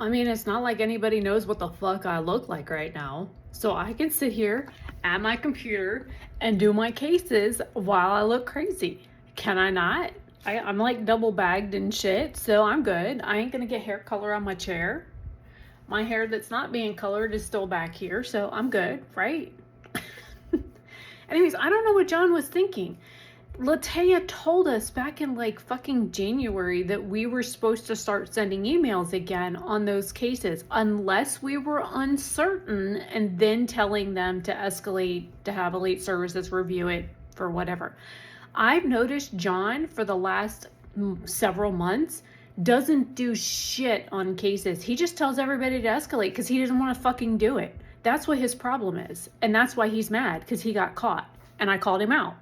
I mean, it's not like anybody knows what the fuck I look like right now. So I can sit here at my computer and do my cases while I look crazy. Can I not? I'm like double bagged and shit, so I'm good. I ain't gonna get hair color on my chair. My hair that's not being colored is still back here, so I'm good, right? Anyways, I don't know what John was thinking. Latea told us back in like fucking January that we were supposed to start sending emails again on those cases unless we were uncertain, and then telling them to escalate to have Elite Services review it for whatever. I've noticed John for the last several months doesn't do shit on cases. He just tells everybody to escalate because he doesn't want to fucking do it. That's what his problem is. And that's why he's mad, because he got caught. And I called him out.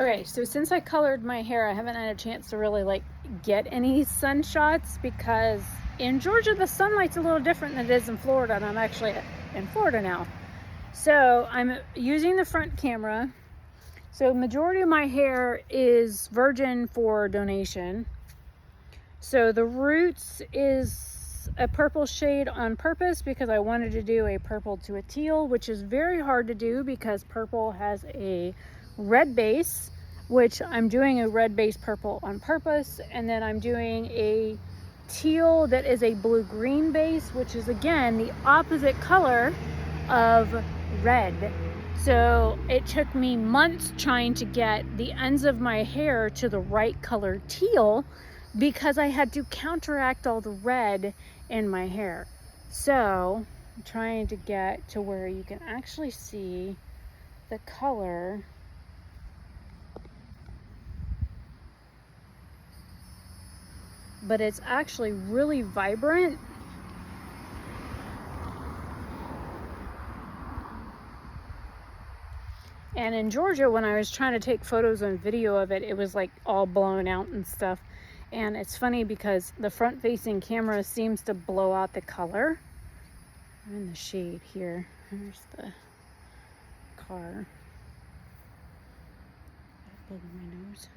Okay, so since I colored my hair, I haven't had a chance to really like get any sun shots, because in Georgia the sunlight's a little different than it is in Florida, and I'm actually in Florida now. So I'm using the front camera. So majority of my hair is virgin for donation. So the roots is a purple shade on purpose because I wanted to do a purple to a teal, which is very hard to do because purple has a red base, which I'm doing a red base purple on purpose, and then I'm doing a teal that is a blue-green base, which is again the opposite color of red. So it took me months trying to get the ends of my hair to the right color teal because I had to counteract all the red in my hair. So I'm trying to get to where you can actually see the color. But it's actually really vibrant. And in Georgia, when I was trying to take photos and video of it, it was like all blown out and stuff. And it's funny because the front facing camera seems to blow out the color. I'm in the shade here. There's the car. Blow my nose.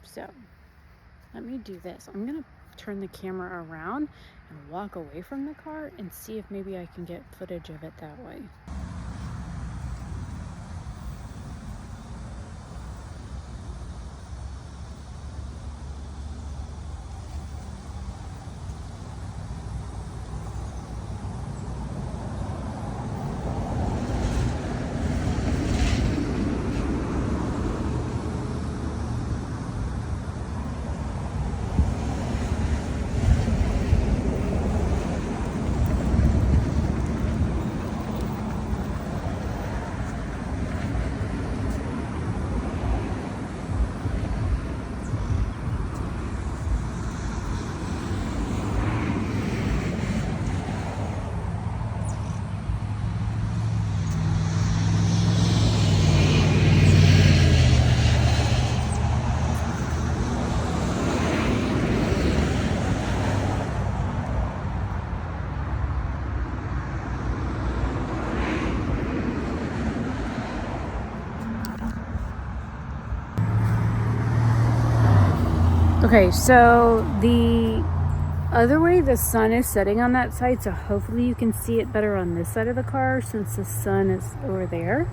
So let me do this. I'm gonna turn the camera around and walk away from the car and see if maybe I can get footage of it that way. Okay, so the other way the sun is setting on that side, so hopefully you can see it better on this side of the car since the sun is over there.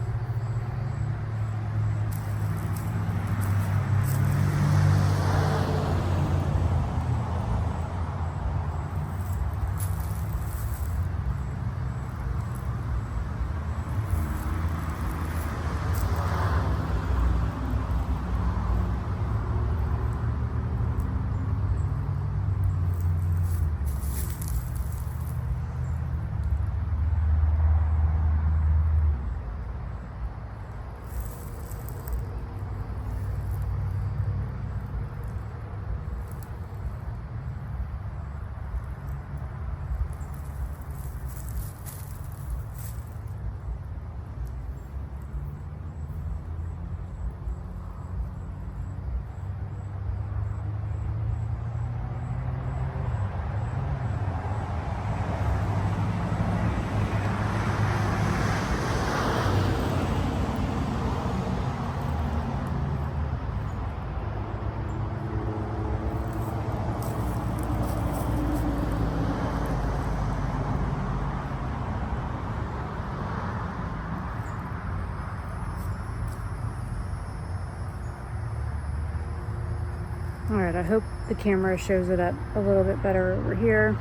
All right, I hope the camera shows it up a little bit better over here.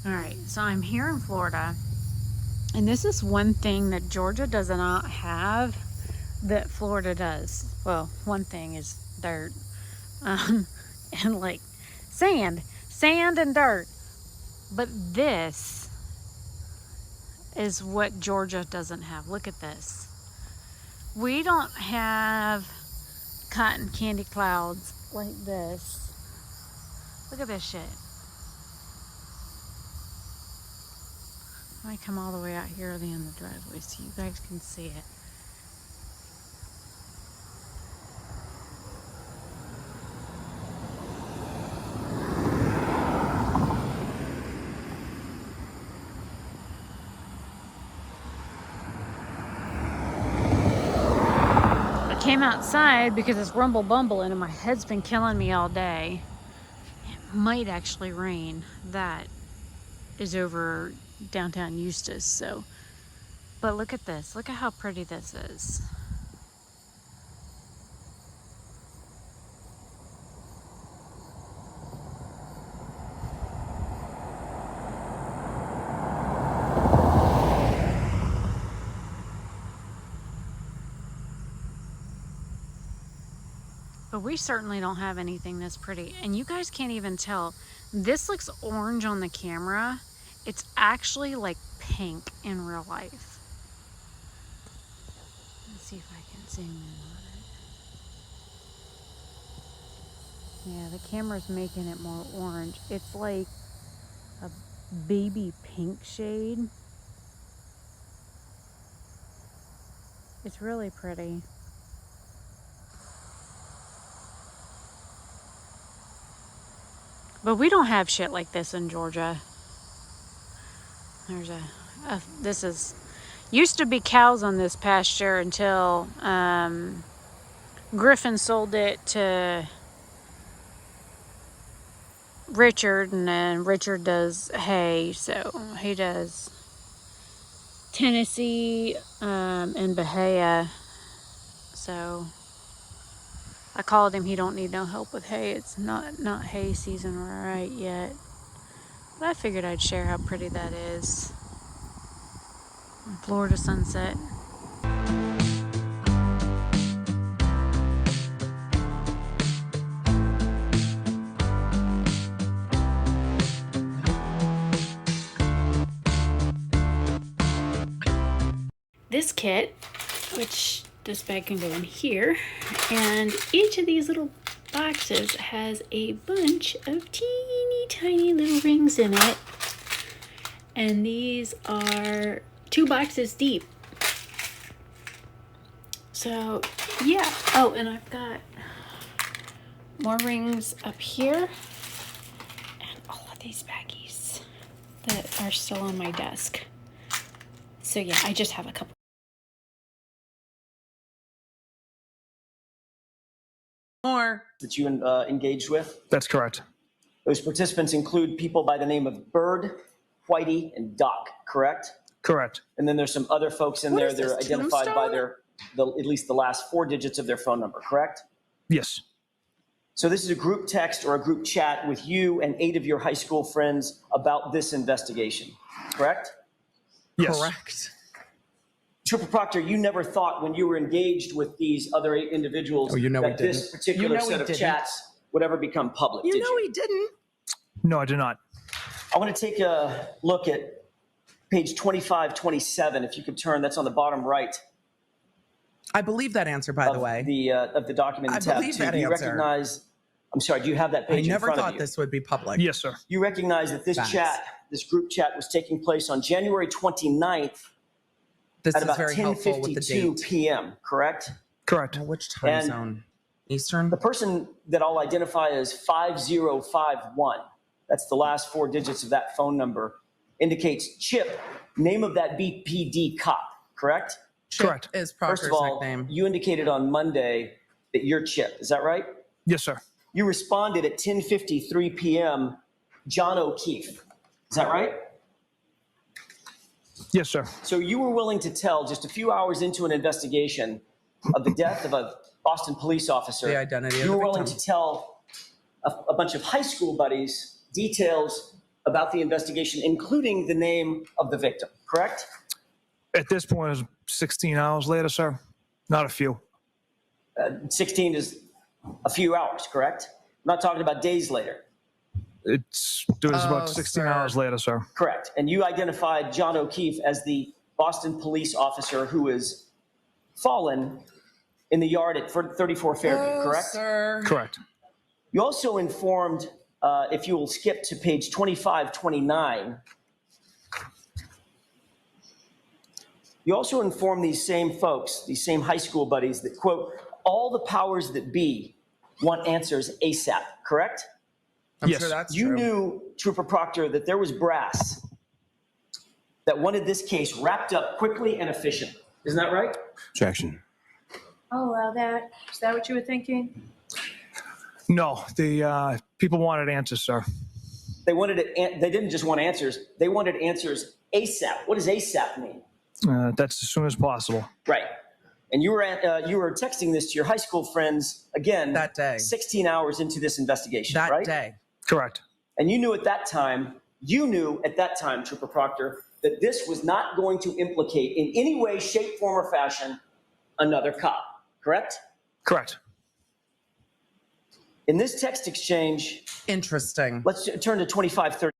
All right, so I'm here in Florida, and this is one thing that Georgia does not have that Florida does. Well, one thing is dirt, and like sand and dirt. But this is what Georgia doesn't have. Look at this. We don't have cotton candy clouds like this. Look at this shit. I come all the way out here at the end of the driveway so you guys can see it. I came outside because it's rumble bumbling and my head's been killing me all day. It might actually rain. That is over downtown Eustis, so. But look at this. Look at how pretty this is. But we certainly don't have anything this pretty. And you guys can't even tell. This looks orange on the camera. It's actually like pink in real life. Let's see if I can zoom in on it. Yeah, the camera's making it more orange. It's like a baby pink shade. It's really pretty. But we don't have shit like this in Georgia. There's this is, used to be cows on this pasture until Griffin sold it to Richard, and then Richard does hay, so he does Tennessee and Bahia. So I called him. He don't need no help with hay. It's not hay season right yet. But I figured I'd share how pretty that is. Florida sunset. This kit, which this bag can go in here, and each of these little boxes has a bunch of teeny tiny little rings in it, and these are 2 boxes deep. So yeah. Oh, and I've got more rings up here and all of these baggies that are still on my desk. So yeah, I just have a couple more that you engaged with. That's correct. Those participants include people by the name of Bird, Whitey, and Doc, correct? Correct. And then there's some other folks in there that are identified by at least the last 4 digits of their phone number, correct? Yes. So this is a group text or a group chat with you and 8 of your high school friends about this investigation, correct? Yes. Correct. Trooper Proctor, you never thought when you were engaged with these other 8 individuals that this particular set of chats would ever become public, did you? He didn't. No, I do not. I want to take a look at page 2527, if you could turn, that's on the bottom right. I believe that answer, by the way. Of the document in tab 2. Do you recognize, I'm sorry, do you have that page in front of you? I never thought this would be public. Yes, sir. You recognize that this group chat was taking place on January 29th at about 10:52 p.m., correct? Correct. Which time zone? Eastern? The person that I'll identify as 5051, that's the last 4 digits of that phone number, indicates Chip, name of that BPD cop, correct? Chip Correct. is Parker's First of all, nickname. you indicated on Monday that you're Chip, is that right? Yes, sir. You responded at 10:53 p.m., John O'Keefe, is that right? Yes, sir. So you were willing to tell just a few hours into an investigation of the death of a Boston police officer, The identity of you the were willing victim. to tell a bunch of high school buddies details about the investigation, including the name of the victim, correct? At this point, it's 16 hours later, sir. Not a few. 16 is a few hours, correct? I'm not talking about days later. It was about 16 sir. hours later, sir. Correct. And you identified John O'Keefe as the Boston police officer who is fallen in the yard at 34 Fairview, correct? Sir. Correct. You also informed, if you will skip to page 2529, you also informed these same folks, these same high school buddies that, quote, all the powers that be want answers ASAP, correct? I'm Yes. sure that's You true. knew, Trooper Proctor, that there was brass that wanted this case wrapped up quickly and efficiently. Isn't that right? Objection. Oh, well, is that what you were thinking? No, the people wanted answers, sir. They wanted it. They didn't just want answers. They wanted answers ASAP. What does ASAP mean? That's as soon as possible. Right. And you were texting this to your high school friends again That day. 16 hours into this investigation. That right? day. Correct. And you knew at that time, Trooper Proctor, that this was not going to implicate in any way, shape, form, or fashion another cop. Correct? Correct. In this text exchange, Interesting. let's turn to 2530.